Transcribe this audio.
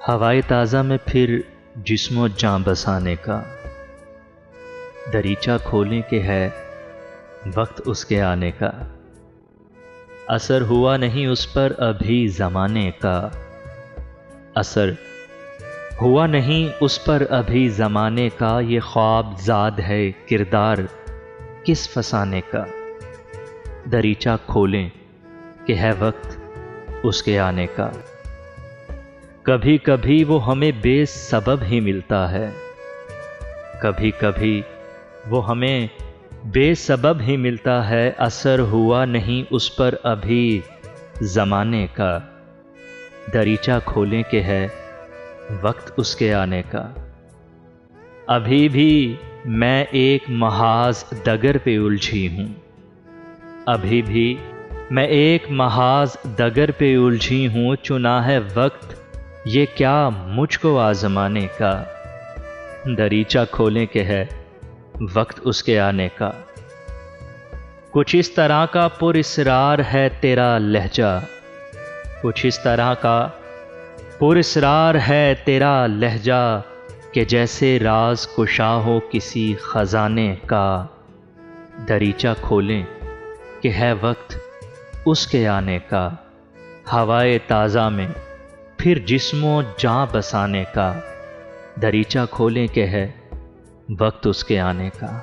ہوائے تازہ میں پھر جسم و جاں بسانے کا، دریچہ کھولیں کہ ہے وقت اس کے آنے کا۔ اثر ہوا نہیں اس پر ابھی زمانے کا، اثر ہوا نہیں اس پر ابھی زمانے کا، یہ خواب زاد ہے کردار کس فسانے کا۔ دریچہ کھولیں کہ ہے وقت اس کے آنے کا۔ کبھی کبھی وہ ہمیں بے سبب ہی ملتا ہے، کبھی کبھی وہ ہمیں بے سبب ہی ملتا ہے، اثر ہوا نہیں اس پر ابھی زمانے کا۔ دریچہ کھولیں کہ ہے وقت اس کے آنے کا۔ ابھی بھی میں ایک محاذ ڈگر پہ الجھی ہوں، ابھی بھی میں ایک محاذ ڈگر پہ الجھی ہوں، چنا ہے وقت یہ کیا مجھ کو آزمانے کا۔ دریچہ کھولیں کہ ہے وقت اس کے آنے کا۔ کچھ اس طرح کا پر اسرار ہے تیرا لہجہ، کچھ اس طرح کا پر اسرار ہے تیرا لہجہ، کہ جیسے راز کشا ہو کسی خزانے کا۔ دریچہ کھولیں کہ ہے وقت اس کے آنے کا، ہوائے تازہ میں پھر جسم و جاں بسانے کا۔ دریچہ کھولیں کہ ہے وقت اس کے آنے کا۔